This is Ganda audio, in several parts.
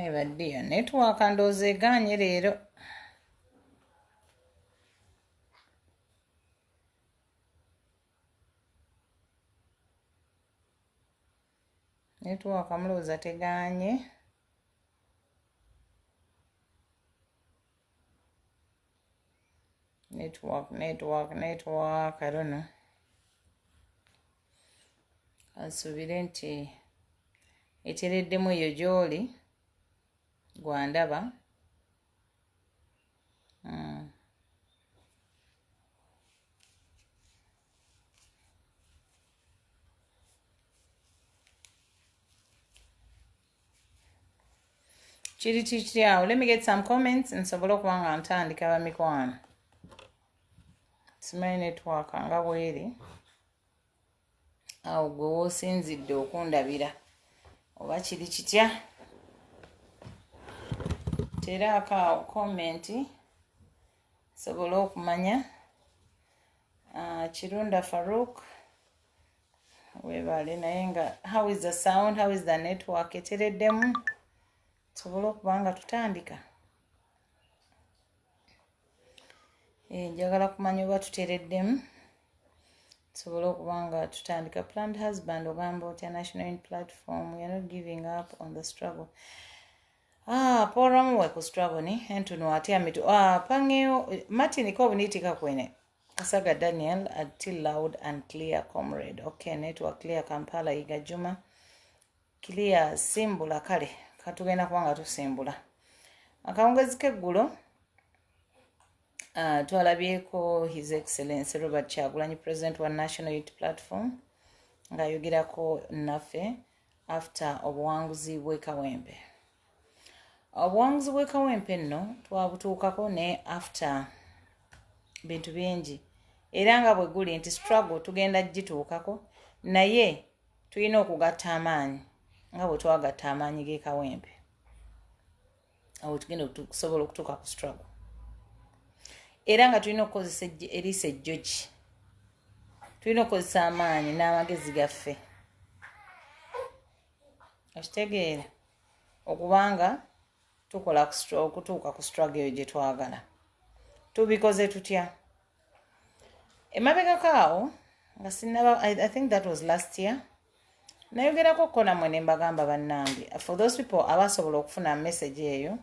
Ebadde network ndowooza egaanye leero. Network mulowooza tegaanye. Network, I don't know. Kansuubire nti etereddemu eyo gy'oli gwandaba. Kiri awo. Let me get some comments nsobole okuba nga ntandika bamikwano. Simanyi network nga bweri. Awo gwe woosinzidde okundabira. Oba kiri kitya? Teraako awo komenti nsobole okumanya. Kirunda Farouk. Weebale naye nga how is the sound? How is the network? Etereddemu. Nsobole okuba nga tutandika. Njagala kumanya oba tutereddemu. Nsobole okuba nga tutandika. Planned husband ogamba otya national unity platform. We are not giving up on the struggle. Paul Ramuwe ku struggle ni. Entuno ati amitu. Pangeo. Martin ko bunitika kwene. Asaga Daniel until loud and clear comrade. Okay, network clear Kampala Iga Juma. Clear simbula kale. Katugenda kubanga tusimbula. Akawungezi k'eggulo twalabyeko His Excellency Robert Kyagulanyi, President wa National Unity Platform, ng'ayogerako naffe after obuwanguzi bw'ekawempe. Obuwanguzi bw'ekawempe nno twabutuukako ne after bintu bingi. Era nga bwe guli nti struggle tugenda gituukako, naye tulina okugatta amaanyi nga bwe twagatta amaanyi g'ekawempe. Awo tugenda okusobola okutuuka ku struggle. Era nga tulina okukozesa eriisa ejjogi. Tulina okukozesa amaanyi n'amagezi gaffe. Okitegeera okubanga tukola okutuuka ku struggle eyo gye twagala. Tubikoze tutya? Emabegako awo nga sinnaba, I think that was last year, nayogerako kona mwe ne mbagamba bannange. For those people abasobola okufuna message eyo,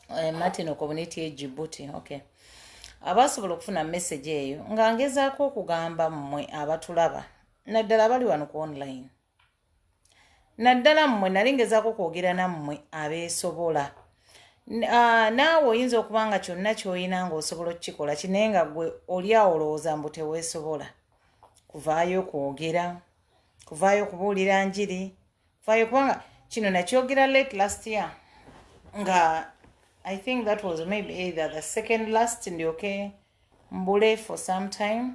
Martin Okobuniti e Djibouti, okay. Abasobola okufuna message eyo nga ngezaako okugamba mmwe abatulaba naddala bali wano ku online. Naddala mmwe nali ngezaako kwogera nammwe abeesobola. Naawe oyinza okuba nga kyonna ky'olina ng'osobola okukikola kinaye nga gwe oli awo olowooza mbu teweesobola. Kuvaayo kwogera, kuvaayo kubuulira njiri, kuvaayo kubanga kino nakyogera late last year nga I think that was maybe either the second last ndyoke mbule for some time.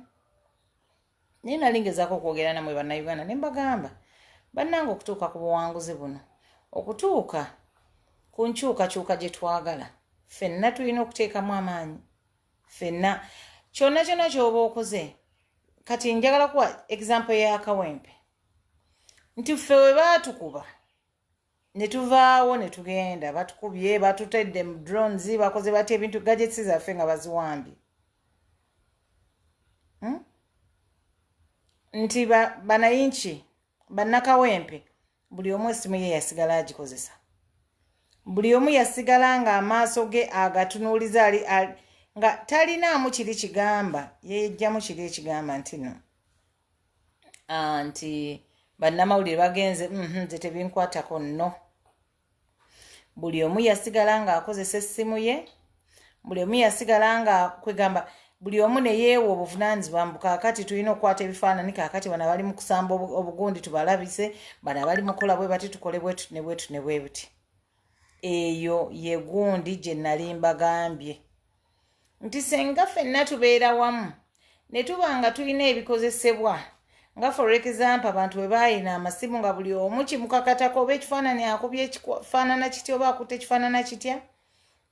Naye nali ngezaako kwogera namwe bannayuganda ne mbagamba bannange okutuuka ku buwanguzi buno, okutuuka ku nkyukakyuka gye twagala, ffenna tulina okuteekamu amaanyi. Ffenna kyonna kyonna ky'oba okoze. Kati njagala kuwa example y'akawempe nti ffe we baatukuba ne tuvaawo ne tugenda, batukubye, batutedde mu drones, bakoze batya ebintu gadgets zaffe nga baziwambye. Nti banayinki bannakawempe buli omu essimu ye yasigala agikozesa. Buli omu yasigala nga amaaso ge agatunuuliza nga talinaamu kiri kigamba, yejjamu kiri ekigamba nti no. Nti bannamawulire bagenze, nze tebinkwatako nno. Buli omu yasigala nga akozesa essimu ye, buli omu yasigala nga kwegamba, buli omu ne yeewa obuvunaanyizibwa mbu kaakati tulina okukwata ebifaananyi, kaakati bano bali mu kusamba obugundi tubalabise, bano bali mu kukola bwe bati tukole bwetu ne bwetu ne bwe buti. Eyo ye gundi gye nali mbagambye. Nti senga ffenna tubeera wamu ne tuba nga tulina ebikozesebwa nga for example abantu bwe baayina amasimu nga buli omu kimukakatako oba ekifaananyi akubye ekifaanana kitya oba akutte ekifaanana kitya,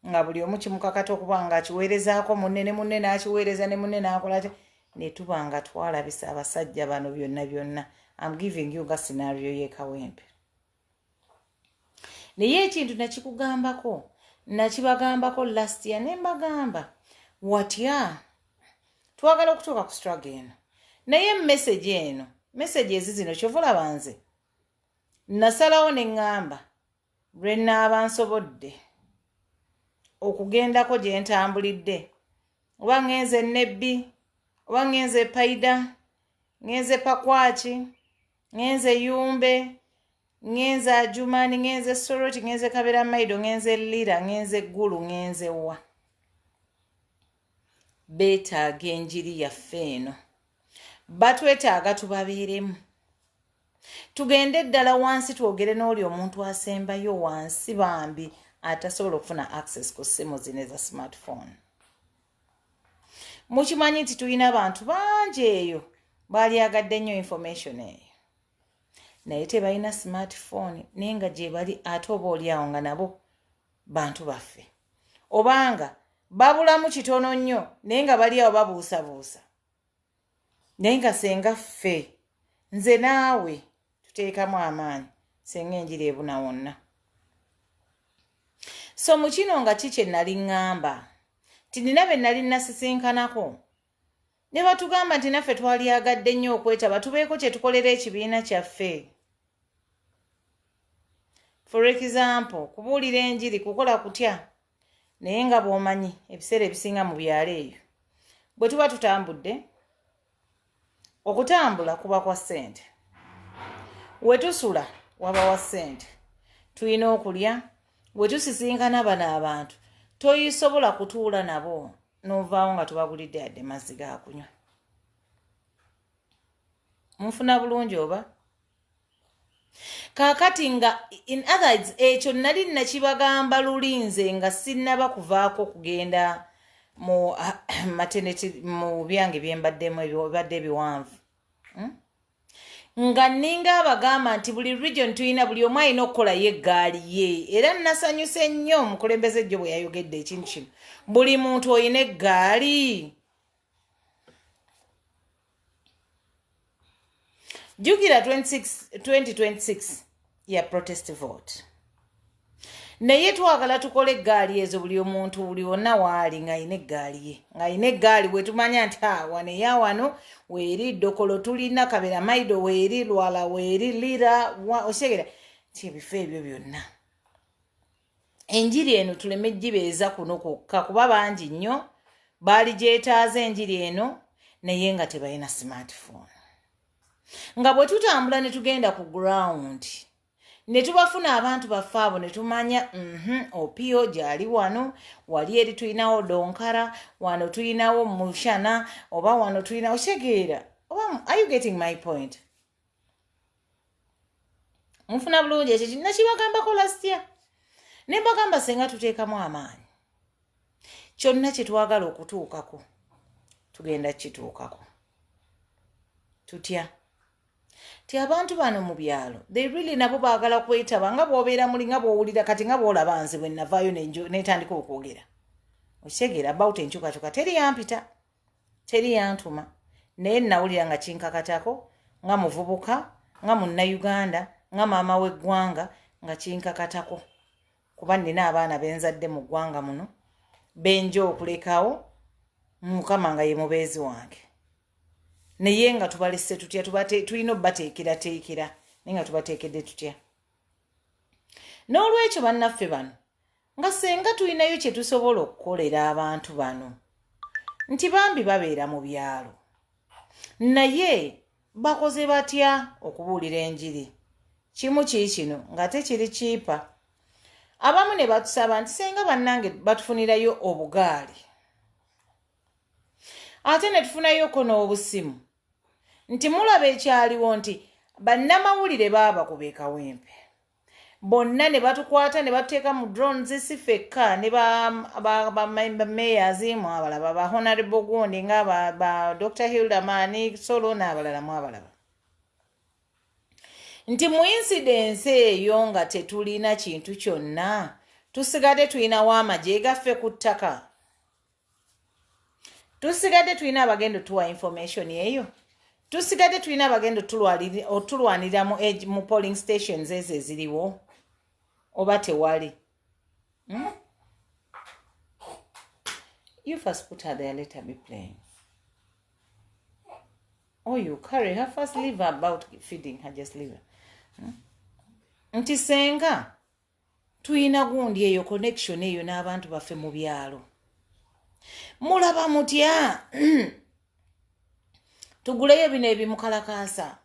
nga buli omu kimukakata okuba nga akiweerezaako munne ne munne n'akiweereza ne munne n'akola atya, ne tuba nga twalabisa abasajja bano byonna byonna. I'm giving you nga scenario y'ekawempe. naye ekintu nakikugambako nakibagambako last year ne mbagamba watya twagala okutuuka ku struggle eno naye message zino kyovula banze nasalawo ne ŋŋamba lwe nnaaba nsobodde okugendako gye ntambulidde oba ŋŋenze Nebbi oba ŋŋenze Paida ŋŋenze Pakwaki ŋŋenze Yumbe ŋŋenze Ajumani ŋŋenze Soroti ŋŋenze Kabera Maido ŋŋenze Lira ŋŋenze Gulu ŋŋenze wa beetaaga enjiri yaffe eno batwetaaga tubabeeremu tugende ddala wansi twogere n'oli omuntu asembayo wansi bambi atasobola okufuna access ku ssimu zino eza smartphone. Mukimanyi nti tulina abantu bangi eyo balyagadde nnyo information eyo naye tebalina smartphone naye nga gye bali ate oba oliawo nga nabo bantu baffe obanga babulamu kitono nnyo naye nga bali awo babuusabuusa naye nga senga ffe nze naawe tuteekamu amaanyi senga enjiri ebuna wonna. So mu kino nga kikye nali ŋŋamba nti nina be nali nasisinkanako ne batugamba nti naffe twalyagadde nnyo okwetaba tubeeko kye tukolera ekibiina kyaffe. For example kubuulira enjiri kukola kutya naye nga bw'omanyi ebiseera ebisinga mu byalo eyo bwe tuba tutambudde okutambula kuba kwa ssente we tusula waba wa ssente tulina okulya we tusisinkana bano abantu toyisobola kutuula nabo n'ovaawo nga tubagulidde yadde mazzi ga kunywa. Munfuna bulungi oba kaakati nga in others ekyo nali nakibagamba lulinze nga sinnaba kuvaako kugenda mu maternity mu byange byembaddemu ebibadde ebiwanvu nga ninga abagamba nti buli region tulina buli omu alina okukolayo eggaali ye era nasanyuse nnyo omukulembeze ejjo bwe yayogedde ekintu kino buli muntu olina eggaali. Jukira 2026 ya protest vote naye twagala tukole eggaali ezo buli omuntu buli wonna waali ng'alina eggaali ye ng'alina eggaali bwe tumanya nti waneya wano weeri Dokolo tulina Kabera Maido weeri Lwala weeri Lira okyegera ti ebifo ebyo byonna enjiri eno tuleme gibeeza kuno kwokka kuba bangi nnyo baali gyetaaza enjiri eno naye nga tebalina smartphone. Nga bwe tutambula ne tugenda ku ground ne tubafuna abantu baffe abo ne tumanya Opio gyali wano wali eri tulinawo Donkara wano tulinawo Mushana oba wano tulinawo Shegeera oba are you getting my point? Munfuna bulungi ekyo nakibagambako last year ne mbagamba senga tuteekamu amaanyi kyonna kye twagala okutuukako tugenda kituukako tutya ti abantu bano mu byalo they really nabo baagala kwetaba nga bw'obeera muli nga bw'owulira kati nga bw'olaba nze bwe navaayo netandika okwogera okyegera about enkyukakyuka teri yampita teri yantuma naye nawulira nga kinkakatako nga muvubuka nga munnayuganda nga maama w'eggwanga nga kinkakatako kuba nina abaana benzadde mu ggwanga muno benja okulekawo Mukama nga ye mubeezi wange naye nga tubalese tutya tulina obbateekerateekera naye nga tubateekedde tutya. N'olwekyo bannaffe bano nga senga tulinayo kye tusobola okukolera abantu bano nti bambi babeera mu byalo naye bakoze batya okubuulira enjiri kimu kino nga tekiri kiipa. Abamu ne batusaba nti senga bannange batufunirayo obugaali ate ne tufunayoko n'obusimu nti mulaba ekyaliwo nti bannamawulire baaba kubeekawempe bonna ne batukwata ne batuteeka mu drones sifekka ne mayors mu abalaba ba Honorable Gundi nga ba Dr. Hilda Mani Solo n'abalala mu abalaba nti mu incidence eyo nga tetulina kintu kyonna tusigadde tulinawo amagye gaffe ku ttaka tusigadde tulina abagendo tuwa information eyo tusigadde tulina abagendo otulwanira mu polling stations ezo eziriwo oba tewali. You first put her there, let her be playing. Or you carry her first, leave her about feeding her, just leave her. Nti senga tuyina gundi eyo connection eyo n'abantu baffe mu byalo. Mulaba mutya tuguleyo bino ebimukalakasa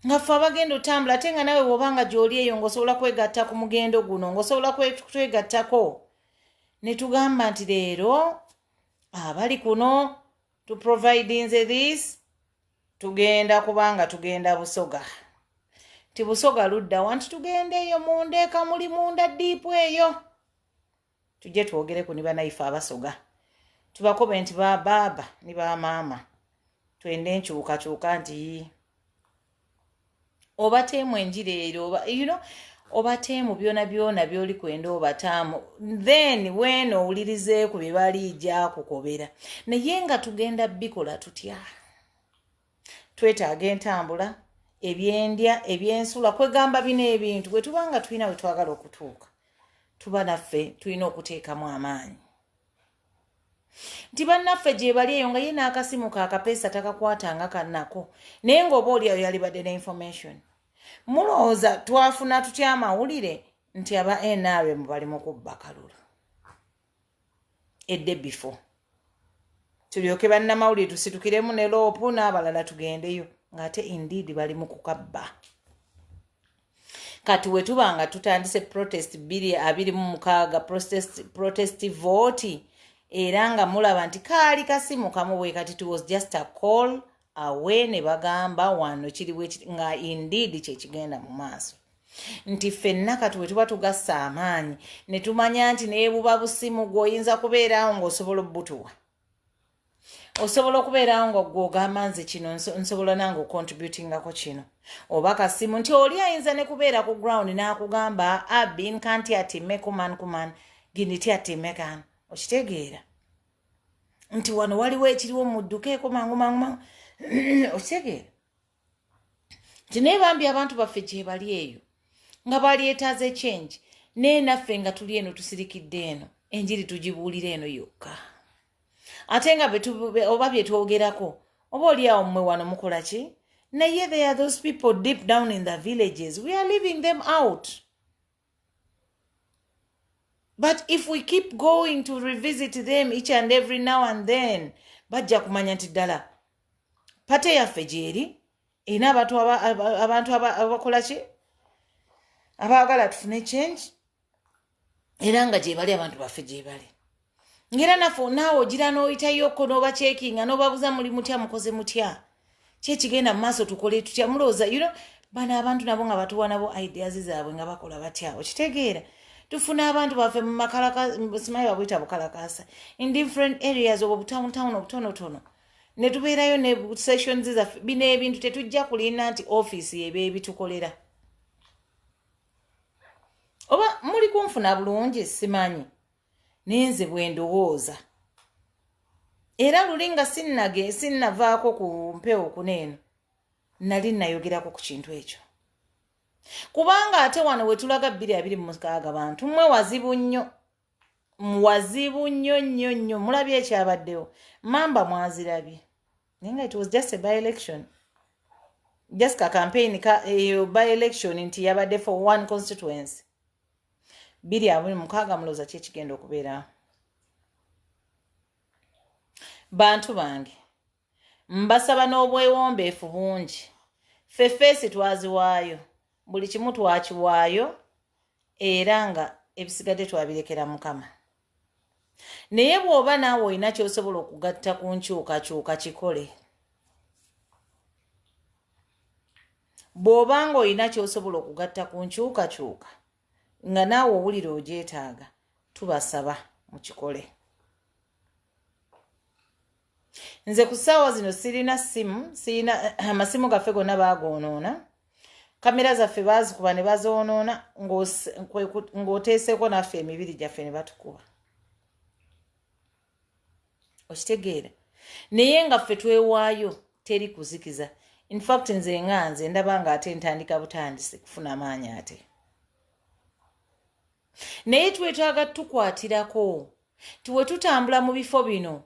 nga ffe abagenda otambula ate nga nawe bw'obanga gy'oli eyo ng'osobola kwegatta ku mugendo guno ng'osobola kwegattako ne tugamba nti leero abali kuno to providing this tugenda kubanga tugenda Busoga. Ti Busoga ludda wanti tugende eyo mundeeka muli munda diipu eyo tujje twogereku ne banaife Abasoga tubakobe nti ba baba ne ba maama twende nkyukakyuka nti oba teemu enjira ero oba teemu byona byoli kwenda obataamu then when owulirizeeku bye baliija kukobera naye nga tugenda bikola tutya twetaaga entambula ebyendya ebyensula kwegamba bino ebintu bwe tubanga tulina we twagala okutuuka tuba naffe tulina okuteekamu amaanyi nti bannaffe gye bali eyo nga ye n'akasimu kaakapeesa takakwatanga kannako naye ng'oba oli ayo yalibadde ne information mulowooza twafuna tutya amawulire nti aba NRM bali mu kubba kalulu edde before tulyoke bannamawulire tusitukiremu ne loopu n'abalala tugendeyo ng'ate indeed bali mu kukabba kati we tuba nga tutandise protest 226 protest vote era nga mulaba nti kaali kasimu kamu bwe kati it was just a call away ne bagamba wano kiriwe nga indeed kyekigenda mu maaso nti ffenna kati we tuba tugassa amaanyi ne tumanya nti neebuba busimu gw'oyinza kubeerawo ng'osobola obbutuwa osobola okubeerawo ng'ogamba nze kino nsobola nange ocontributingako kino oba kasimu nti oli ayinza ne kubeera ku ground n'akugamba abin kanti atimme kuman gindi ti atimme kan okitegeera nti wano waliwo ekiriwo muddukeeko mangu okitegeera nti naye bambi abantu baffe gye bali eyo nga baleetaaze change naye naffe nga tuli eno tusirikidde eno enjiri tugibuulira eno yokka ate nga oba bye twogerako oba oli awo mmwe wano mukola ki naye there are those people deep down in the villages we are leaving them out. But if we keep going to revisit them each and every now and then, bajja kumanya nti ddala pate yaffe gyeri erina abantu abakola ki abaagala tufune change era nga gye bali abantu baffe gye bali ngera naffe naawe ogira n'oyitayokko n'oba kyekinga n'obabuza muli mutya mukoze mutya kyekigenda mu maaso tukole tutya mulowooza bano abantu nabo nga batuwa nabo ideas zaabwe nga bakola batya okitegeera tufuna abantu baffe mu makalakasa simanyi babuyita bukalakasa in different areas obo town obutonotono ne tubeerayo ne sessions zaffe bino ebintu tetujja kulina nti office eba ebitukolera oba muli kunfuna bulungi simanyi nenze bwe ndowooza era luli nga sinnavaako ku mpewo kuneeno nali nayogerako ku kintu ekyo kubanga ate wano we tulaga 226 bantu mmwe wazibu nnyo mulabye ekyabaddewo mamba mwazirabye naye nga it was just a by-election just ka campaign eyo by-election nti yabadde for one constituency 226 mulooza kyekigenda okubeerawo bantu bange mbasaba n'obwewombeefu bungi ffeesi twaziwaayo buli kimu twakiwaayo era nga ebisigadde twabirekera Mukama naye bw'oba naawe olina ky'osobola okugatta ku nkyukakyuka kikole bw'oba nga olina ky'osobola okugatta ku nkyukakyuka nga naawe owulira ogyetaaga tubasaba mukikole nze ku ssaawa zino sirina amasimu gaffe gonna baagoonoona kamera zaffe baazikuba ne bazoonoona ng'oteeseeko naffe emibiri gyaffe ne batukuba okitegeera naye nga ffe twewaayo teri kuzikiza in fact nze nganze ndaba nga ate ntandika butandisi kufuna maanyi ate naye twetaaga tukwatirako tuwe tutambula mu bifo bino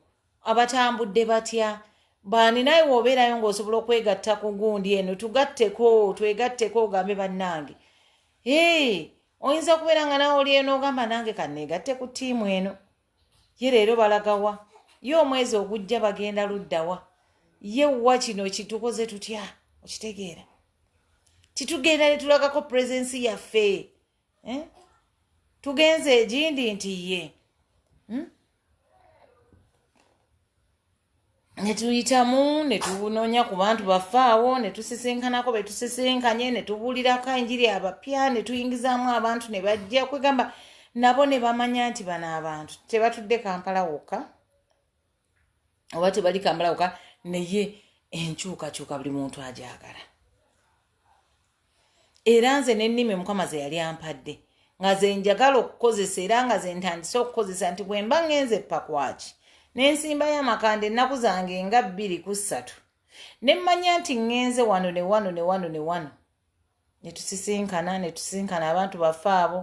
abatambudde batya baani naye woobeerayo ng'osobola okwegatta ku gundi eno twegatteko ogambe bannange oyinza kubeera nga nawe oli eno ogamba nange kanneegatte ku ttiimu eno ye leero balagawa ye omwezi ogujja bagenda luddawa ye wa kino kitukoze tutya okitegeera titugenda ne tulagako purezensi yaffe tugenze egindi nti ye ne tuyitamu ne tunoonya ku bantu baffe awo ne tusisinkanako be tusisinkanye ne tubuulirako enjiri abapya ne tuyingizaamu abantu ne bajja kwegamba nabo ne bamanya nti bano abantu tebatudde Kampala wokka oba tebali Kampala wokka naye enkyukakyuka buli muntu agyagala era nze n'ennimi Mukama ze yali ampadde nga ze njagala okukozesa era nga ze ntandise okukozesa nti bwe mba ngenze pakwaki n'ensimba y'amakande ennaku zange nga 2-3 ne mmanya nti ngenze wano ne wano ne tusisinkana abantu baffe abo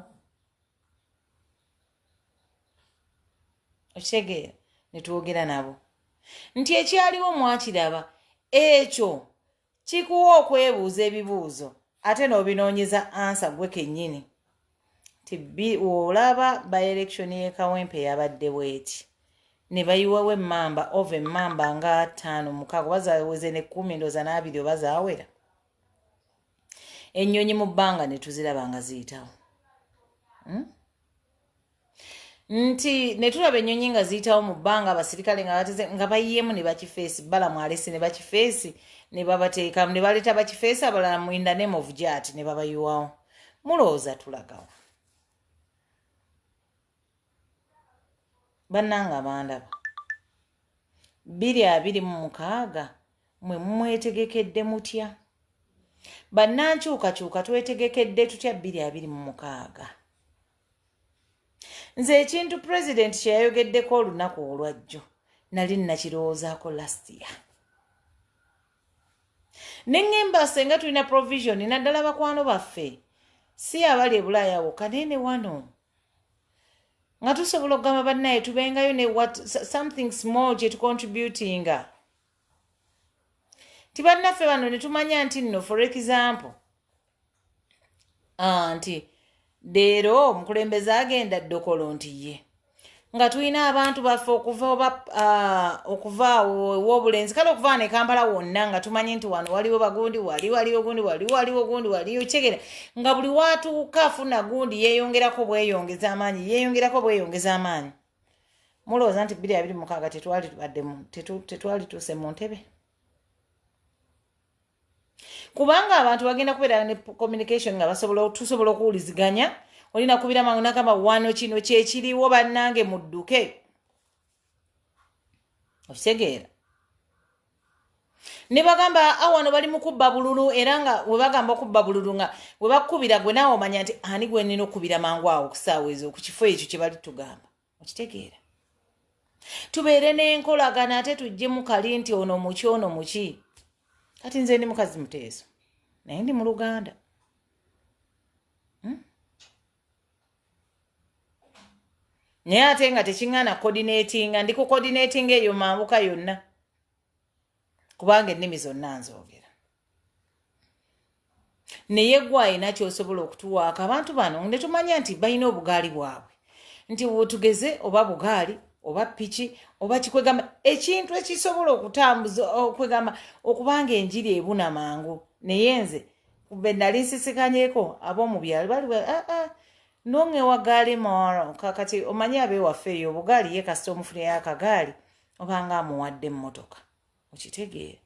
okitegeera ne twogera nabo nti ekyaliwo mwakiraba ekyo kikuwa okwebuuza ebibuuzo ate n'obinoonyeza ansa gwe kennyini ti olaba by-election y'ekawempe yabadde bweti ne bayiwawo emmamba nga 5-6 bazaweze ne 10 ndoza n'abiri oba zaawera ennyonyi mu bbanga ne tuziraba nga ziyitawo nti ne tulaba ennyonyi nga ziyitawo mu bbanga abasirikale nga bayiyeemu ne bakifeesi balamu alesi ne bakifeesi ne babateekamu ne baleeta bakifeesi abalala mu in the name of jat ne babayiwawo mulowooza tulagawo bannanga bandaba 2026 mwe mwetegekedde mutya bannankyukakyuka twetegekedde tutya 2026 nze ekintu pulezidenti kye yayogeddeko olunaku olwajjo nali nnakirowoozaako last year neŋŋemba senga tulina provision naddala bakwano baffe si abali ebulaaya wokka nene wano nga tusobola okugamba bannaye tubengayo ne something small kye tucontributinga tibannaffe bano ne tumanya nti nno for example nti leero omukulembeze agenda ddokolo nti ye nga tulina abantu baffe okuva w'obulenzi kale okuva ne Kampala wonna nga tumanyi nti wano waliwo bagundi waliwo gundi waliyo kyegera nga buli watuuka afuna gundi yeeyongerako bweyongeza amaanyi mulowooza nti 2026 tetwali tuuse mu ntebe kubanga abantu bagenda kubeera ne communication nga tusobola okuwuliziganya olina kubira mangu nakamba wano kino kyekiriwo bannange mudduke okitegeera ne bagamba awano bali mu kubba bululu era nga we bagamba okubba bululu nga we bakkubira gwe naawe omanya nti ani gwe nnina okubira mangu awo okusaawa ezo ku kifo ekyo kye bali tugamba okitegeera tubeere n'enkolagana ate tujjemu kali nti ono muki kati nze ndi mukazi muteeso naye ndi mu Luganda naye ate nga tekiŋŋaana coordinatinga ndi ku coordinating eyo mambuka yonna kubanga ennimi zonna nzoogera naye gwe alina ky'osobola okutuwaako abantu bano ne tumanya nti balina obugaali bwabwe nti wotugeze oba bugaali oba piki oba kikwegamba ekintu ekisobola okutambuza okwegamba okubanga enjiri ebuna mangu naye nze kube nali nsisikanyeko ab'omu byalo bali nonge wagaali moro kakati omanyi abewaffe eyo obugaali ye kasita omufuneyo akagaali obanga amuwadde emmotoka okitegeera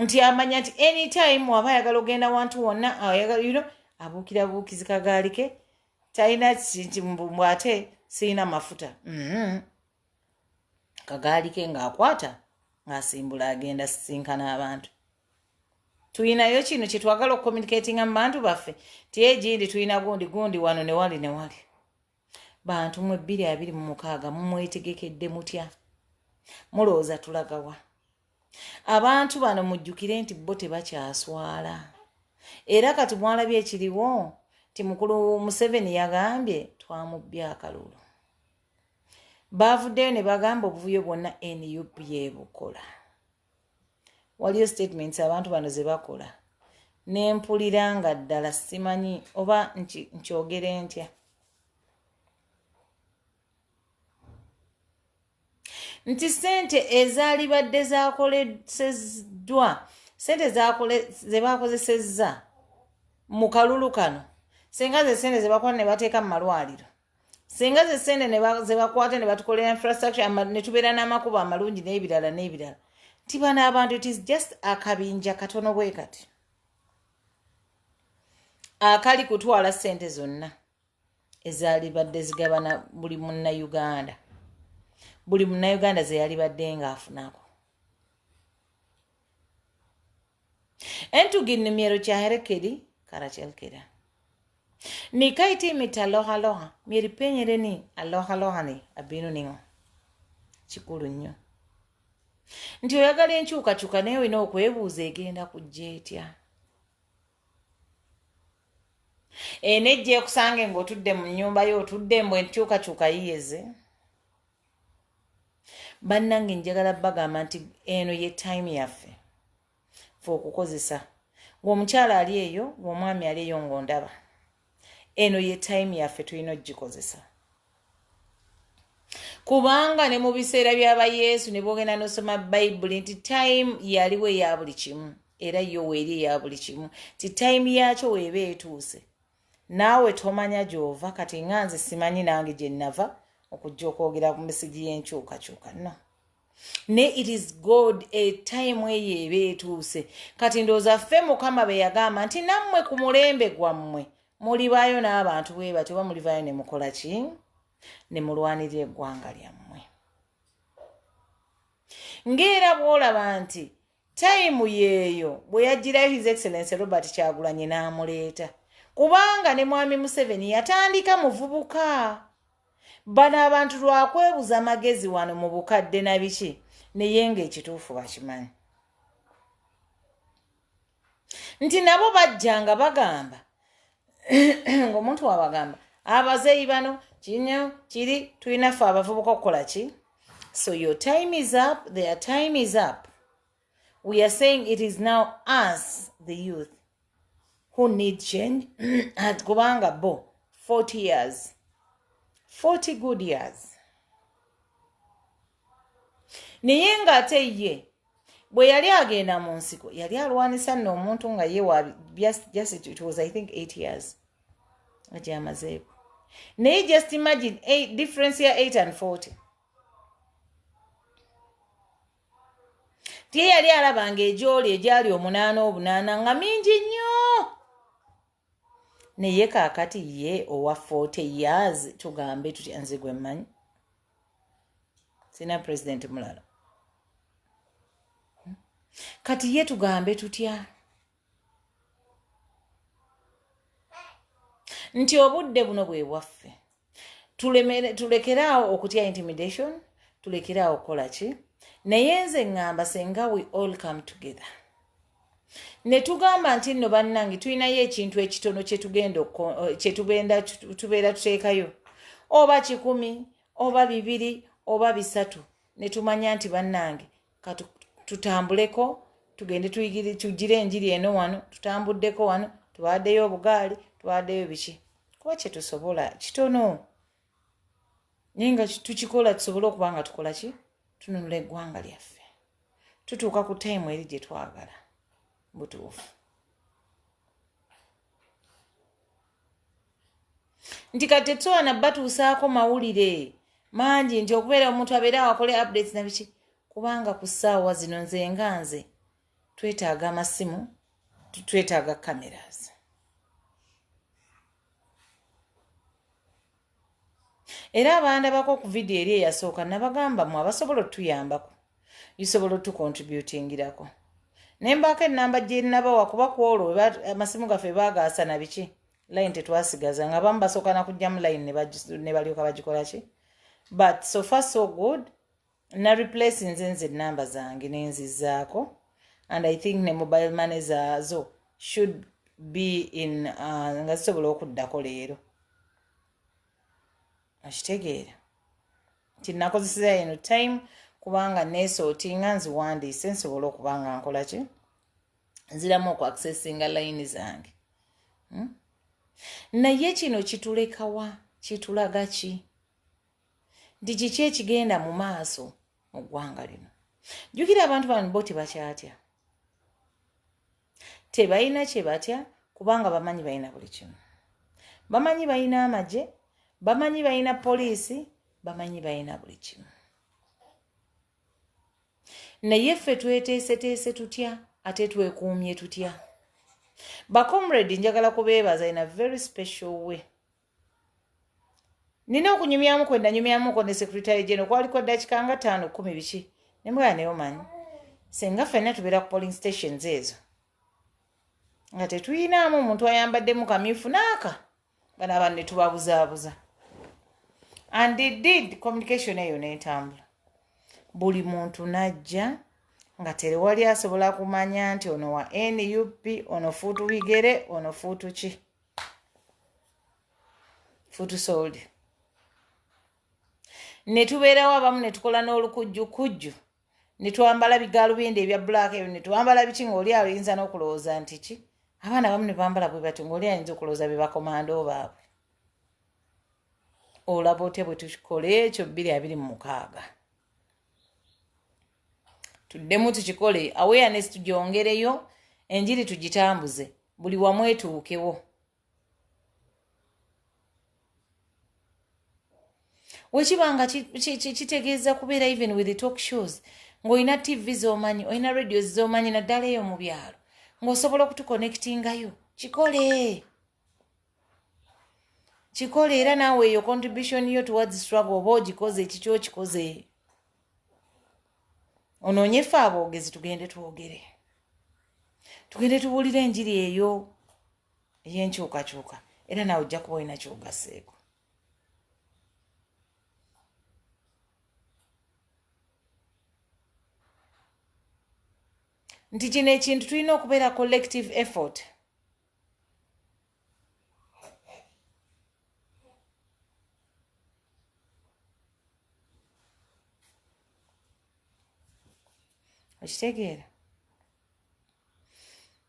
nti amanya nti anytime waba ayagala ogenda wantu wonna abuukira buukizi kagaali ke talina kinti mbumbu ate sirina mafuta kagaali ke ng'akwata ng'asimbula agenda sisinkana abantu tuyinayo kino kye twagala okucommunicatinga mu bantu baffe tiye gindi tuyina gundi wano ne wali bantu mwe 2026 mumwetegekedde mutya mulowooza tulagawa abantu bano mujjukire nti bo tebakyaswala era kati mwalabye ekiriwo ti mukulu Museveni yagambye twamubbye akalulu baavuddeyo ne bagamba obuvuyo bwonna NUP yebukola waliyo statements abantu bano ze bakola nempulira nga ddala simanyi oba nkyogere ntya nti sente ezaalibadde zakoleseddwa sente ze bakozesezza mu kalulu kano senga ze sente ze bakwata ne bateeka mu malwaliro senga ze sente ze bakwata ne batukolera infrastructure ne tubeera n'amakubo amalungi n'ebirala n'ebirala tiba n'abantu it is just akabinja katono bwe kati akali kutwala sente zonna ezaalibadde zigabana buli munnayuganda buli munnayuganda ze yalibadde ng'afunako entugi nimero kyaherekeri karachelkera nikaiti mitaloha miripenyere ni aloha ni abinu ningo kikulu nnyo nti oyagala enkyukakyuka naye olina okwebuuza egenda kujja etya enejja ekusange ng'otudde mu nnyumba yo otudde mbwe enkyukakyuka yiyeze bannange njagala bagamba nti eno ye time yaffe fe okukozesa ng'omukyala ali eyo ng'omwami ali eyo ng'ondaba eno ye time yaffe tulina ogikozesa kubanga ne mu biseera by'abayesu ne boogenda n'osoma bayibuli nti time yaliwo eya buli kimu era yo weeri eya buli kimu ti time yakyo weeba etuuse naawe tomanya gy'ova kati nga nze simanyi nange gye nnava okujja okwogera ku mesigi y'enkyukakyuka no ne it is god a time eyo eba etuuse kati ndowooza ffe mukama be yagamba nti nammwe ku mulembe gwammwe mulibaayo n'abantu bwe batyo oba mulivaayo ne mukola ki ne mulwanirira eggwanga lyammwe ng'era bw'olaba nti tayimu yeeyo bwe yagirayo his excellence Robert Kyagulanyi n'amuleeta kubanga ne mwami Museveni yatandika muvubuka bano abantu lwakwebuza amagezi wano mu bukadde na biki naye ng'ekituufu bakimanyi nti nabo bajjanga bagamba ng'omuntu wabagamba abazeeyi bano kinyo kiri tulina ffe abavubuka okukola ki so your time is up their time is up we are saying it is now us the youth who need change kubanga bo 40 years 40 good years naye ng'ate ye bwe yali agenda mu nsiko yali alwanisa nno omuntu nga ye wa just it was I think 8 years agyamazeeko naye just imagine difference ya 8 and 40 tiye yali alabanga egyoli egyali 8 nga mingi nnyo naye kaakati ye owa 40 years tugambe tutya nze gwe mmanyi sina president mulala kati ye tugambe tutya nti obudde buno bwe bwaffe tulekeraawo okutya intimidation tulekeraawo okukola ki naye nze ngamba senga we all come together ne tugamba nti nno bannange tulinayo ekintu ekitono tubeera tuteekayo oba 100 oba 2 oba 3 ne tumanya nti bannange tutambuleko tugende tujjire enjiri eno wano tutambuddeko wano tubaaddeyo obugaali tubaaddeyo biki kuba kye tusobola kitono naye nga tukikola tusobole okuba nga tukola ki tununula eggwanga lyaffe tutuuka ku time eri gye twagala butuufu nti kati tetusobola batuusaako mawulire mangi nti okubeera omuntu abeera wakole updates na biki kubanga ku ssaawa zino nze nga nze twetaaga amasimu twetaaga cameras era abandabako ku vidiyo eri eyasooka nabagamba mu abasobola otuyambako yusobola otukontributingirako nembaako ennamba gye nabawa kuba ku olwo amasimu gaffe baagaasa na biki line tetwasigaza nga bamu basooka nakujjamu line ne balyoka bagikola ki but so far so good na replace nze ennamba zange nenzizzaako and I think ne mobile money zaazo should be in nga zisobola okuddako leero akitegeera nti nakozeseza eno time kubanga neesootinga nziwandiise nsobola okuba nga nkola ki nziramu okuaccessinga layini zange naye kino kitulekawa kitulaga ki nti kiki ekigenda mu maaso mu ggwanga lino jjukira abantu bano bo tebakyatya tebalina kye batya kubanga bamanyi balina buli kimu bamanyi balina amagye bamanyi balina poliisi bamanyi balina buli kimu naye ffe tweteeseteese tutya ate twekuumye tutya Comrade njagala kubeebaza in a very special way nina okunyumyamu kwenda nyumyamuko ne secretary general kwaliko dakika nga 5-10 biki nemwera neyo manyi senga ffenna tubeera ku polling stations ezo nga tetuyinaamu omuntu ayambaddemu kamyufu naaka bano abantu ne tubabuzaabuza and indeed communication eyo n'etambula buli muntu najja nga terewali asobola kumanya nti ono wa NUP ono fuutu bigere ono fuutu ki fuutu soldi ne tubeerawo abamu ne tukola n'olukujjukujju ne twambala bigaalubindi ebya black ebyo ne twambala biki ng'oli ayinza n'okulowooza nti ki abaana abamu ne bambala bwe batyo ng'oli ayinza okulowooza be bakomando baabwe olaba otya bwe tukikola ekyo 2026 tuddemu tukikole awareness tugyongereyo enjiri tugitambuze buli wamu etuukewo wekibanga kitegeeza kubeera even with the talk shows ng'olina TV z'omanyi olina radios z'omanyi naddala eyo mu byalo ng'osobola okutuconnectingayo kikole era naawe eyo contribution yo towards struggle oba ogikoze ekikyo okikoze onoonye ffe aboogezi tugende twogere tugende tubuulire enjiri eyo ey'enkyukakyuka era naawe ojja kuba olina kyogasseeko nti kino ekintu tulina okubeera collective effort okitegeera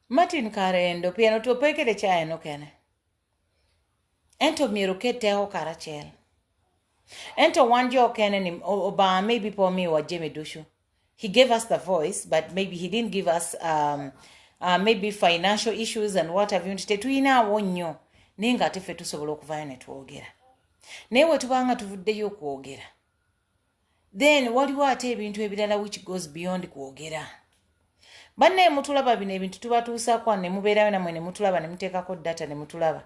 Martin Karendo piano topekere chaeno kene ento miruketeo karachel ento wanjo kene ni oba maybe po mi wa Jimmy Dushu. He gave us the voice, but maybe he didn't give us maybe financial issues and what have you. Tetuina wonyo ninga tefe tusobola okuvayo ne twogera naye we tubanga tuvuddeyo kwogera then waliwo ate ebintu ebirala which goes beyond kwogera banne mutulaba bino ebintu tubatuusaako ne mubeerayo namwe ne mutulaba ne muteekako data ne mutulaba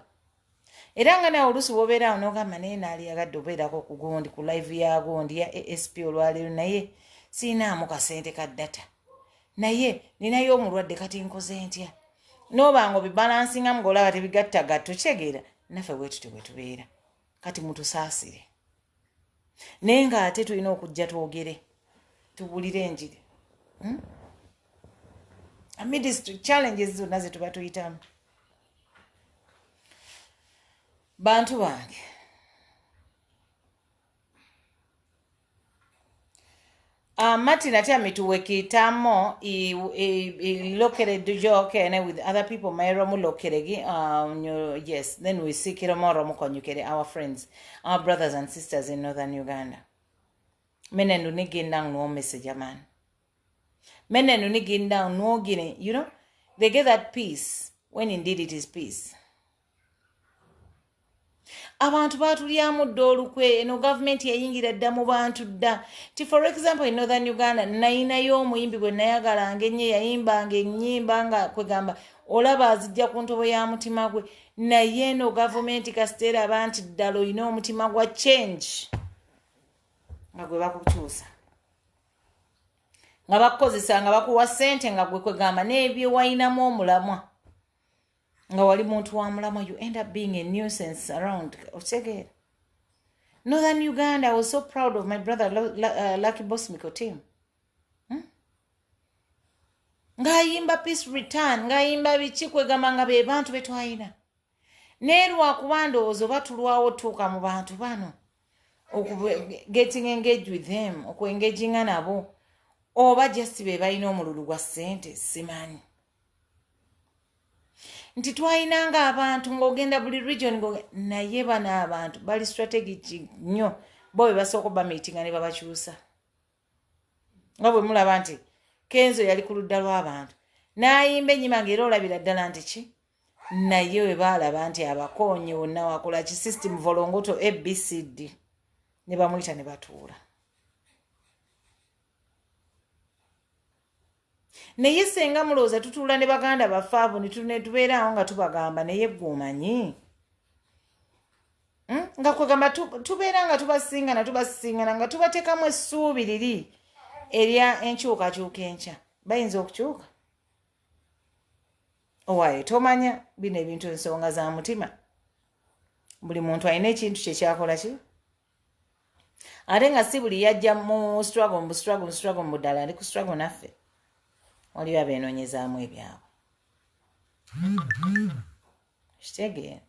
era nga nawe oluusi wobeera awo n'ogamba naye naali yagadde obeerako ku gundi ku live ya gundi ya ASP olwaleero naye siinaamu kasente ka data naye ninayo omulwadde kati nkoze ntya n'obanga obibalansinga ng'olaba tebigattagatta okitegeera naffe bwe tutyo bwe tubeera kati mutusaasire naye ng'ate tulina okujja twogere tubulire enjiri amidst challenges zonna ze tuba tuyitamu bantu bange Martin atami tuwekitamo I located joke and with other people mayromu lokeregi yes then we seek romu konyukere our friends our brothers and sisters in northern Uganda menenu nigindang no message man menenu nigindang no gine you know they get that peace when indeed it is peace abantu batulyamu dda olukwe eno government yayingira dda mu bantu dda ti for example in northern Uganda nayinayo omuyimbi bwe nayagalanga ennyo yayimbanga ennyimba nga kwegamba olaba azijja ku ntobo ya mutima gwe naye eno government kasiteera abantu ddala olina omutima gwa change nga gwe bakukyusa nga bakukozesa nga bakuwa ssente nga gwe kwegamba n'ebyo wayinamu omulamwa nga wali muntu wa mulamwa you end up being a nuisance around otegera northern Uganda. I was so proud of my brother Lucky Boss Miko team ng'ayimba peace return ng'ayimba biki kwegamba nga be bantu be twalina naye lwakuba ndowooza oba tulwawo tuuka mu bantu bano getting engaged with them okwengaginga nabo oba just be balina omululu gwa ssente simanyi nti twayinanga abantu ng'ogenda buli region naye bano abantu bali strategic nnyo bo be basooka oba meetinga ne babakyusa nga bwe mulaba nti Kenzo yali ku ludda lw'abantu n'ayimba ennyima ng'era olabira ddala nti ki naye we baalaba nti abakoonye wonna wakola ki system volongoto ABCD ne bamuyita ne batuula naye senga mulowooza tutuula ne baganda baffe abo ne tubeeraawo nga tubagamba naye gw'omanyi nga kwegamba tubeera nga tubasingana nga tubateekamu essuubi liri erya enkyukakyuka enkya bayinza okukyuka owaaye tomanya bino ebintu ensonga za mutima buli muntu alina ekintu kye kyakola ki ate nga si buli yajja mu struggle mu ddala ali ku struggle naffe waliwo abeenoonyezaamu ebyabwe kitegeera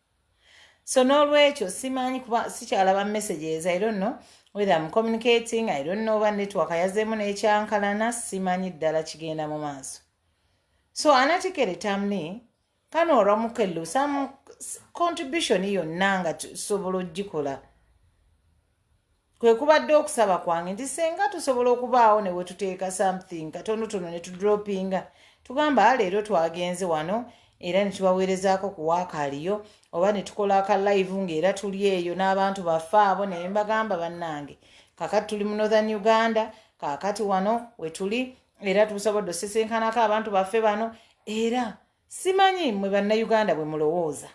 so n'olwekyo simanyi kuba sikyalaba messages I don't know whether I'm communicating I don't know oba network yazeemu n'ekyankalana simanyi ddala kigenda mu maaso so anatikere tamni kano oramukellu some contribution yonna nga tusobola ogikola kwe kubadde okusaba kwange nti senga tusobola okubaawo ne wetuteeka something katonotono ne tudropinga tugamba leero twagenze wano era ne tubaweerezaako ku waakaliyo oba ne tukola aka live ng'era tuli eyo n'abantu baffe abo naye mbagamba bannange kakati tuli mu Northern Uganda kakati wano we tuli era tusobodde osesenkanako abantu baffe bano era simanyi mwe bannayuganda bwe mulowooza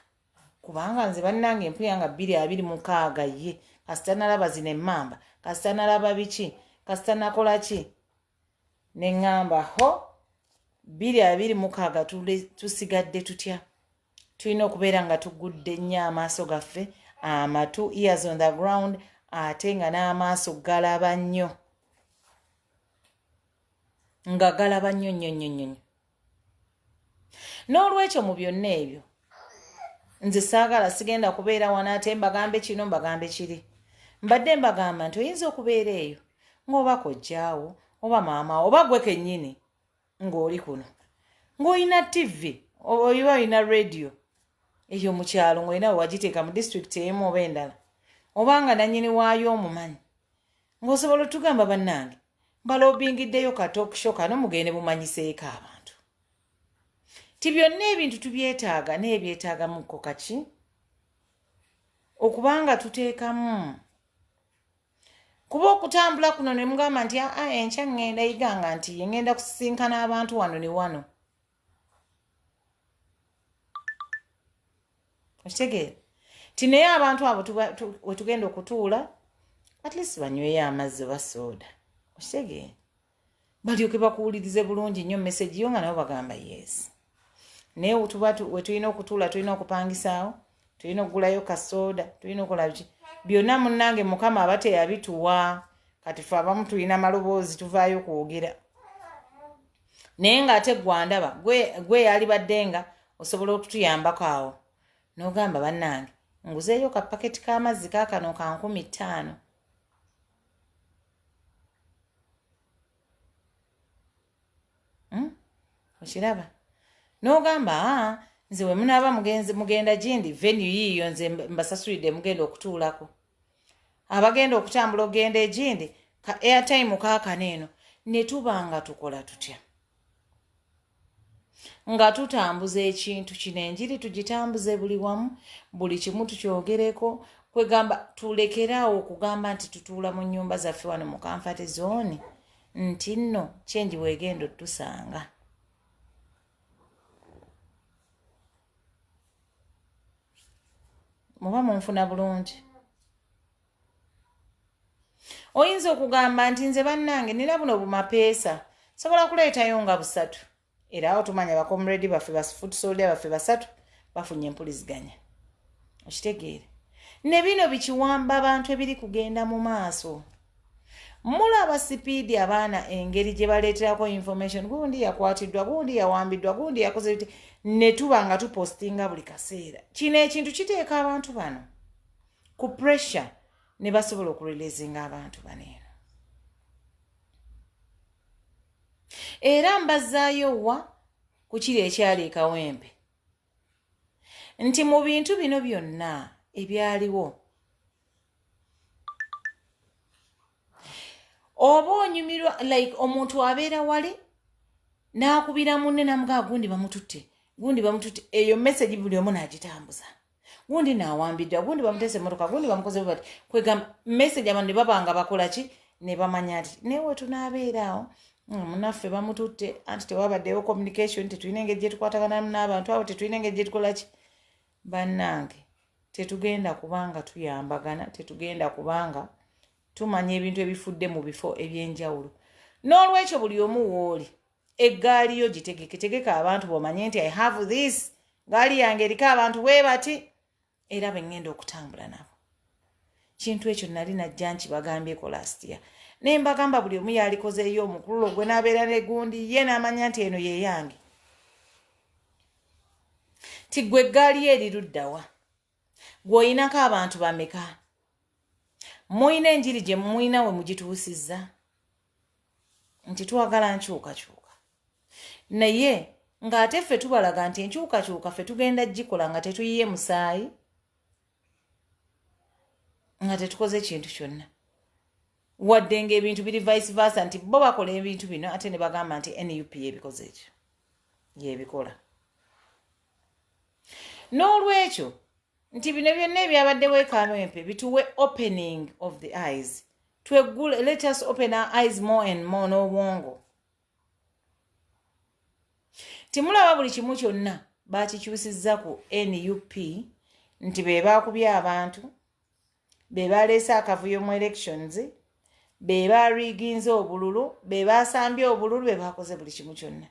kubanga nze bannange empuya nga 226 ye kasita nalaba zino emmamba kasita nalaba biki kasita nakola ki ne ŋŋamba ho 226 tusigadde tutya tulina okubeera nga tugudde nnyo amaaso gaffe amatu ears on the ground ate nga n'amaaso galaba nnyo nga galaba nnyo n'olwekyo mu byonna ebyo nze saagala sigenda kubeera wana ate mbagambe kino mbagambe kiri mbadde mbagamba nti oyinza okubeera eyo ng'oba kojjaawo oba maama oba gwe kennyini ng'oli kuno ng'olina TV oba olina radio eyo mu kyalo ng'olina wagiteeka mu district emu oba endala obanga nannyini waayo omumanyi ng'osobola otugamba bannange balobingiddeyo katokisho kano mugende bumanyiseeko abantu ti byonna ebintu tubyetaaga n'ebyeetaagamuko kaki okubanga tuteekamu kuba okutambula kuno ne mugamba nti enkya ŋŋenda yiganga nti ngenda kusisinkana abantu wano ne wano okitegeera ti naye abantu abo we tugenda okutuula at least banyweyo amazzi oba sooda okitegeera balyoke bakuwulirize bulungi nnyo message yo nga nabo bagamba yes naye we tulina okutuula tulina okupangisaawo tulina okugulayo kasooda tulina okukola biki byonna munnange mukama aba teyabituwa kati fe abamu tulina maloboozi tuvaayo kwogera naye ng'ate gwandaba gwe yali badde nga osobola okutuyambako awo n'ogamba bannange nguzeeyo kapaketi k'amazzi kaakano ka 5,000 okiraba n'ogamba nze we munaaba mugenda gindi venue yiiyo nze mbasasulidde mugenda okutuulako abagenda okutambula ogenda egindi ka airtime kaakano eno ne tuba nga tukola tutya nga tutambuza ekintu kino enjiri tugitambuze buli wamu buli kimu tukyogereko kwegamba tulekeraawo okugamba nti tutuula mu nnyumba zaffe wano mu comfort zone nti nno kyenji weegenda otusanga muba munfuna bulungi oyinza okugamba nti nze bannange nina buno bumapeesa sobola kuleetayo nga 3 era awo tumanya bakomredi baffe bafoot soldier baffe 3 bafunye empuliziganya okitegeere ne bino bikiwamba abantu ebiri kugenda mu maaso mulaba sipiidi abaana engeri gye baleeterako information gundi yakwatiddwa gundi yawambiddwa gundi yakoze biti ne tuba nga tupostinga buli kaseera. Kino ekintu kiteeka abantu bano ku pressure ne basobola okureleasinga abantu bano eno. Era mbazaayo wa ku kiri ekyali ekawempe nti mu bintu bino byonna ebyaliwo oba onyumirwa like omuntu abeera wali n'akubira munne namugaa gundi bamututte eyo message buli omu n'agitambuza gundi n'awambiddwa gundi bamutese emmotoka gundi bamukoze bati kwegamba message abantu ne babanga bakola ki ne bamanya nti newe tunaabeeraawo munaffe bamututte anti tewabaddewo communication tetulina engeri gye tukwatagana n'abantu abo tetulina engeri gye tukola ki bannange tetugenda kubanga tuyambagana tetugenda kubanga tumanya ebintu ebifudde mu bifo ebyenjawulo. N'olwekyo buli omu wooli eggaali yo gitegeka abantu b'omanye nti I have this gaali yange eriko abantu bwe bati era bengenda okutambula nabo. Kintu ekyo nali najja nkibagambyeko last year ne mbagamba buli omu yalikozeeyo omukululo gwe n'abeera n'egundi ye n'amanya nti eno ye yange. Ti gwe eggaali ye eriruddawa gw'oyinako abantu bameka muyina enjiri gye muyina we mugituusizza nti twagala nkyukakyuka naye ng'ate ffe tubalaga nti enkyukakyuka ffe tugenda gikola nga tetuyiye musaayi nga tetukoze ekintu kyonna wadde ng'ebintu biri vice versa nti bo bakola ebintu bino ate ne bagamba nti NUP ebikoze ekyo yebikola. N'olwekyo nti bino byonna ebyabaddewo ekamempe bituwe opening of the eyes tweggule. Let us open our eyes more and more n'obwongo. Timulaba buli kimu kyonna bakikyusizza ku NUP nti be baakubye abantu be baleese akavuyo mu elections be bariginze obululu be basambye obululu be bakoze buli kimu kyonna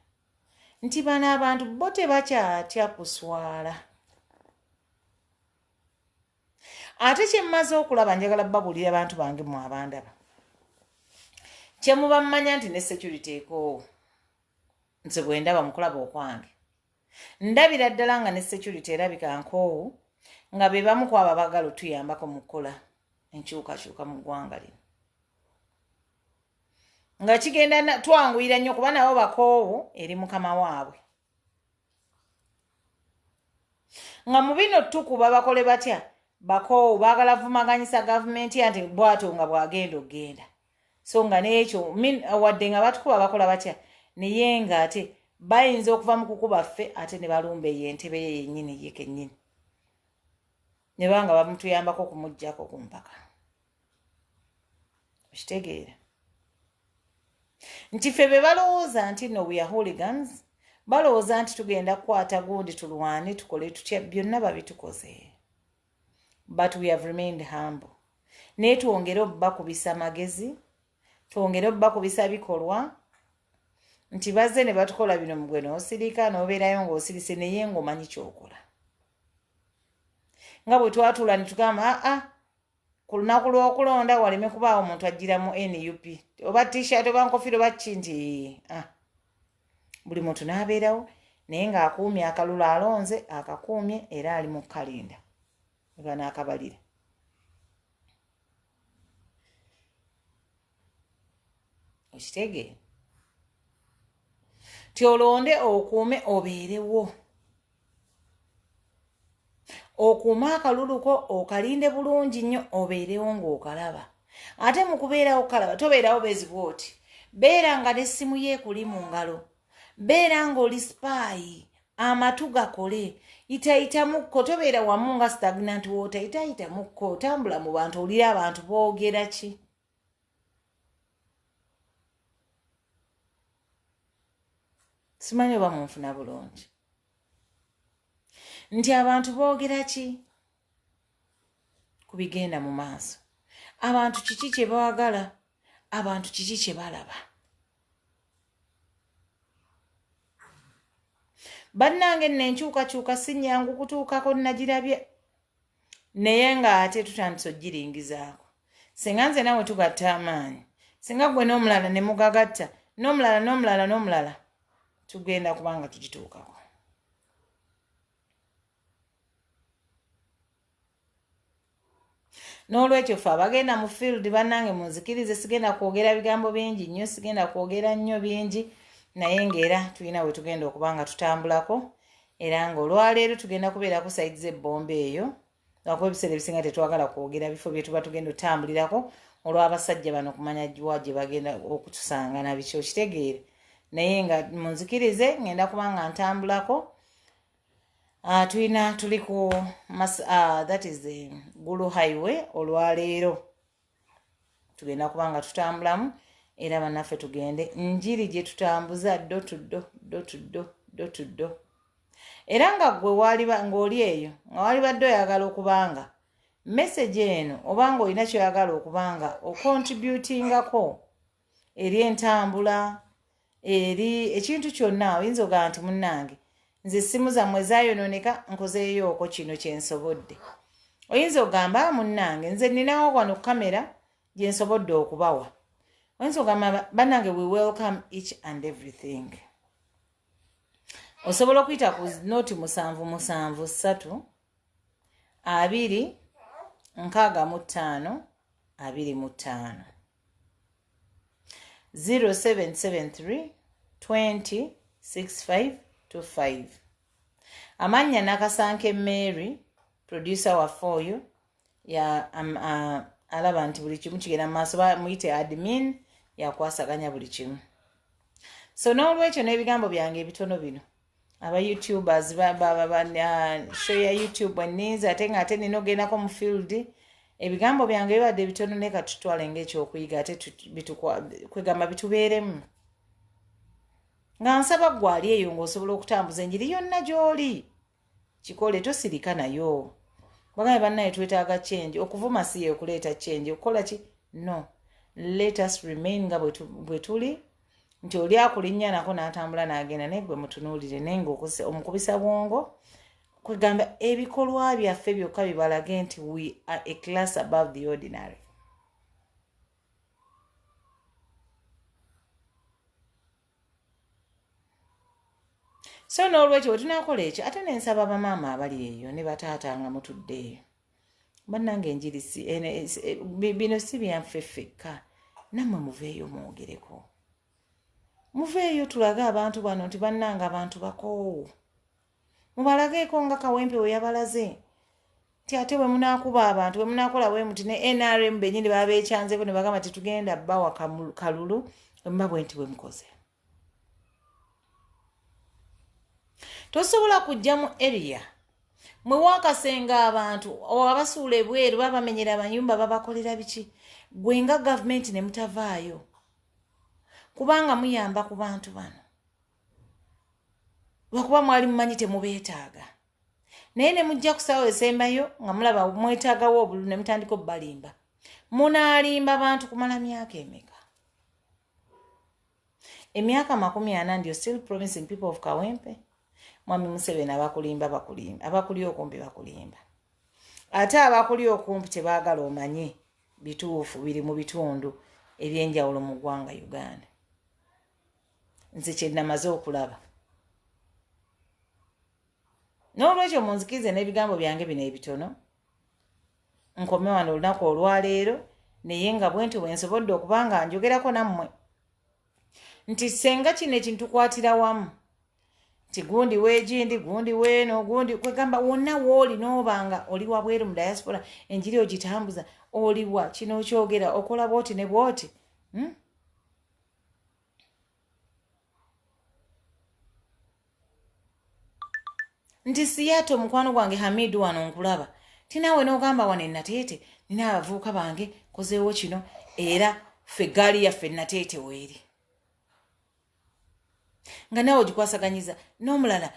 nti bano abantu bo tebakyatya kuswala. Ate kye mmaze okulaba njagala babuulira abantu bange mu abandaba kye muba mmanya nti ne security ekoowo nze bwe ndaba mu kulaba okwange ndabira ddala nga ne security erabika nkoowu nga be bamu ku abo abagala otuyambako mu kukola enkyukakyuka mu ggwanga lino nga kigenda twanguyira nnyo kuba nabo bakoowu eri mukama waabwe nga mu bino tukuba bakole batya bakoowu baagala vumaganyisa gavumenti anti bwato nga bwagenda okgenda so nga n'ekyo wadde nga batukuba bakola batya naye nga ate bayinza okuva mu kukuba ffe ate ne balumba eyo entebe ye yennyini ye kennyini ne banga bamutuyambako kumuggyako ku mpaka. Okitegeera nti ffe be balowooza nti no we are hooligans balowooza nti tugenda kukwata gundi tulwane tukole tutya byonna babitukoze. But we have remained humble. Ne twongere obbakubisa magezi twongere obbakubisa bikolwa nti bazze ne batukola bino mu gwe n'osirika n'obeerayo ng'osirise naye ng'omanyi kyokola nga bwe twatuula ne tugamba ku lunaku lw'okulonda waleme kubaawo omuntu ajjira mu NUP oba t-shirt oba nkofiira oba ki nti buli muntu n'abeerawo naye ng'akuumye akalulu alonze akakuumye era ali mu kalinda eba n'akabalira. Okitegeera ti olonde okuume obeerewo okuuma akaluluko okalinde bulungi nnyo obeerewo ng'okalaba ate mu kubeerawo kalaba tobeerawo bezibwoti beera nga n'essimu yeekuli mu ngalo beera ng'oli spaayi amatu gakole yitayitamuko tobeera wamu nga stagnant water yitayitamuko otambula mu bantu owulira abantu boogera ki. Simanyi oba munfuna bulungi nti abantu boogera ki ku bigenda mu maaso abantu kiki kye baagala abantu kiki kye balaba. Bannange n'enkyukakyuka si nnyangu kutuukako nagirabye naye ng'ate tutandise ogiringizaako singa nze nawe tugatta amaanyi singa gwe n'omulala ne mugagatta n'omulala tugenda kubanga tugituukako. N'olwekyo ffe abagenda mu field bannange munzikirize, sigenda kwogera bigambo bingi nnyo, sigenda kwogera nnyo bingi, naye ng'era tulina we tugenda okuba nga tutambulako, era ng'olwaleero tugenda kubeera ku sayidi z'ebbomba eyo, lwakuba ebiseera ebisinga tetwagala kwogera bifo bye tuba tugenda otambulirako olw'abasajja bano kumanya jwa gye bagenda okutusanga na biki okitegeere. Naye nga munzikirize ngenda kuba nga ntambulako. Tuli ku that is the Gulu Highway olwaleero tugenda kuba nga tutambulamu, era bannaffe tugende njiri gye tutambuza ddo tuddo. Era nga gwe ng'oli eyo nga walibadde oyagala okubanga message eno oba nga olina kyoyagala okubanga ocontributingako eri entambula, eri ekintu kyonna, oyinza ogaa nti munnange nze essimu zammwe zaayononeka nkozeeyoko kino kyensobodde. Oyinza ogamba munnange nze ninawo wano kamera gye nsobodde okubawa. Oyinza ogamba bannange we welcome each and everything. Osobola okuyita ku nooti 773 265 25 0773 20 65 25. Amanya Nakasanke Mary, producer waffe oyo ya alaba nti buli kimu kigenda mu maaso, muyite admin yakwasaganya buli kimu. So n'olwekyo n'ebigambo byange ebitono bino aba YouTubers show ya YouTube enninza ate ng'ate nina ogendako mu field, ebigambo byange bibadde bitono ne katutwale ng'ekyokuyiga ate kwegamba bitubeeremu. Nga nsaba gwali eyo ng'osobola okutambuza enjiri yonna gy'oli kikole, tosirika nayo. Bagambye bannaye twetaaga change, okuvuma si ye okuleeta change, okukola ki? No, let us remain nga bwe tuli, nti oli akulinnya nako n'atambula n'agenda, naye gwe mutunuulire naye ng'omukubisa bwongo, kwegamba ebikolwa byaffe byokka bibalage nti we are a class above the ordinary. So n'olwekyo wetunakola ekyo ate nensaba bamaama abali eyo ne bataata nga mutudde eyo, bannange enjiri bino si byanffe ffekka, nammwe muveeyo mwogereko, muveeyo tulage abantu bano nti bannange abantu bakoowu, mubalageeko nga Kawempe we yabalaze nti ate bwe munaakuba abantu, bwe munaakola bwe muti ne NRM bennyini baba beekyanzeko ne bagamba tetugenda bbawa kalulu, emba bwe nti bwe mukoze. Tosobola kujja mu area mwe wakasenga abantu abasuula ebweru babamenyera amayumba babakolera biki, gwe nga gavumenti ne mutavaayo kubanga muyamba ku bantu bano, lwakuba mwali mumanyi temubeetaaga, naye ne mujja ku ssaawa esembayo nga mulaba mwetaagawo obululu ne mutandika obbalimba. Munaalimba bantu kumala myaka emeka? Emyaka 40 ndio still promising people of Kawempe? Mwami Museveni abakulimba abakuli okumpi bakulimba, ate abakuli okumpi tebaagala omanye bituufu biri mu bitundu ebyenjawulo mu ggwanga Uganda. Nze kye namaze okulaba. N'olwekyo munzikirize n'ebigambo byange bino ebitono, nkome wano olunaku olwaleero, naye nga bwe nti bwe nsobodde okuba nga njogerako nammwe nti senga kino ekintu kwatira wamu, nti gundi weegindi gundi weeno gundi kwegamba wonna wooli n'obanga oli wabweru mu diaspora enjiri ogitambuza, oliwa kino okyogera okola bwoti ne bwoti. Nti siyato mukwano gwange Hamidu wano nkulaba tinaawe n'ogamba wano ennateete nina abavubuka bange kozeewo kino, era ffe eggaali yaffe ennateete weeri nga nawe ogikwasaganyiza n'omulala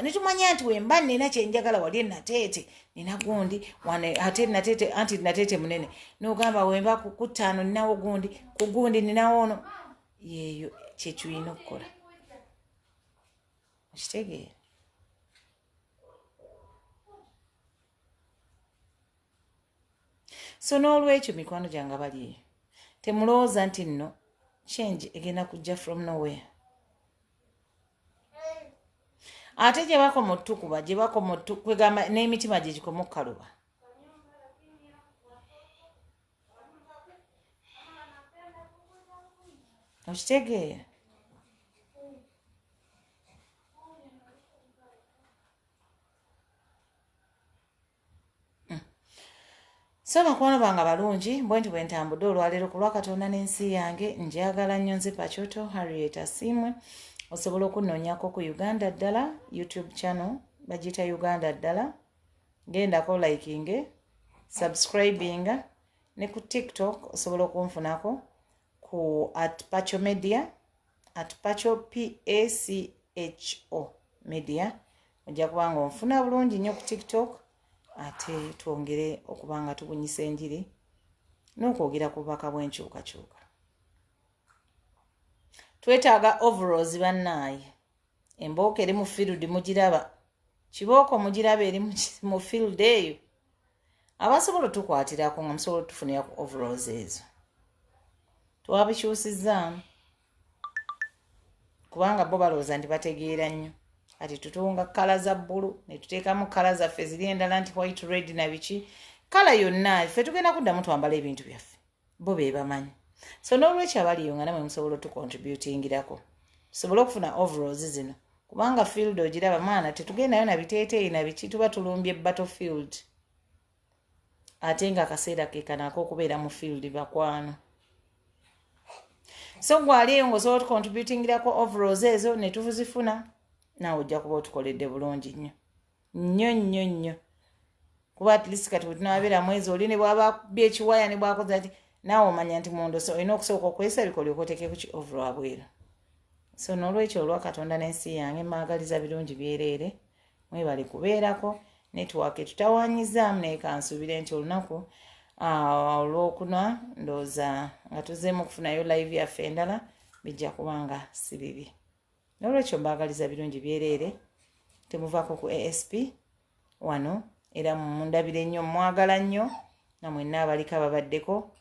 netumanya nti wemba nina kyenjagala wali ennateete nina gundi ate ennateete anti ennateete munene, n'ogamba wemba ku 5 ninawo gundi ku gundi ninawo ono, yeeyo kyekiyina okukola, okitegeera. So n'olwekyo mikwano gyange bali eyo temulowooza nti nno change egenda kujja from nowhere. Ate gye bakoma otukuba gye bakoma kwegamba n'emitima gye gikoma okkaluba. Okitegeera? So bakwano bange balungi bwe nti bwe ntambudde olwaleero ku lwa Katonda n'ensi yange njagala nnyo nze Pacho Harriet Asimwe. Osobola okunnoonyako ku Uganda ddala YouTube channel bagiyita Uganda ddala. Gendako likinge, subscribing ne ku TikTok osobola okunfunako ku @Pacho Media @Pacho PACHO Media. Ojja kuba nga onfuna bulungi nnyo ku TikTok. Ate twongere okuba nga tubunyisa enjiri n'okwogera ku bubaka bw'enkyukakyuka. Twetaaga overalls bannaaye. Embooka eri mu field mugiraba. Kibooko mugiraba eri mu field eyo. Abasobola tukwatirako nga musobola tufunira ku overalls ezo. Twabikyusizaamu. Kubanga bo balowooza nti bategeera nnyo. Ati tutunga kala za bbulu ne tuteekamu kala zaffe ziri endala nti white red na biki. Kala yonna ffe tugenda kuddamu twambala ebintu byaffe. Bo be bamanyi. So n'olwekyo abaliyo nga namwe musobola otucontributingirako. Tusobola okufuna overalls zino. Kubanga field ogiraba mwana tetugendayo na biteeteeyi na biki tuba tulumbye battlefield. Ate nga akaseera ke kanako okubeera mu field bakwano. So gwaliyo ng'osobola otucontributingirako overalls ezo ne tuzifuna. Naawe ojja kuba otukoledde bulungi nnyo. Nnyo. Kuba at least kati bwe tunaabeera mwezi oli ne bw'aba byekiwaya ne bwakoze ati naawe omanya nti munda olina okusooka okwesa bikoli okoteeke ku ki overall abweru. So n'olwekyo olwa Katonda n'ensi yange mmaagaliza birungi byereere. Mwebale kubeerako netiwaaka tutawaanyizaamu naye kansuubire nti olunaku olw'okuna ndowooza nga tuzzeemu okufunayo live yaffe endala bijja kuba nga si bibi. N'olwekyo mbaagaliza birungi byereere. Temuvaako ku ASP wano era mundabire nnyo mwagala nnyo na mwenna abaliko ababaddeko.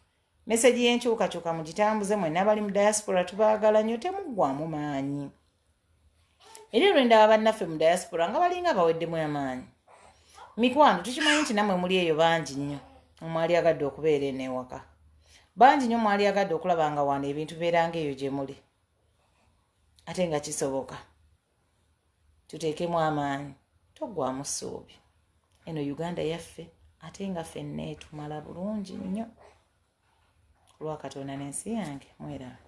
Meseji y'enkyukakyuka mugitambuze mwenna abali mu diaspora tubaagala nnyo temuggwaamu maanyi. Era olw'endaba bannaffe mu diaspora nga balinga baweddemu amaanyi. Mikwano tukimanyi nti nammwe muli eyo bangi nnyo omwali agadde okubeera enewaka. Bangi nnyo mwali agadde okulaba nga wano ebintu beeranga eyo gye muli. Ate nga kisoboka. Tuteekemu amaanyi. Toggwaamu ssuubi. Eno Uganda yaffe ate nga ffenna etumala bulungi nnyo. Olwa Katonda n'ensi yange mwera.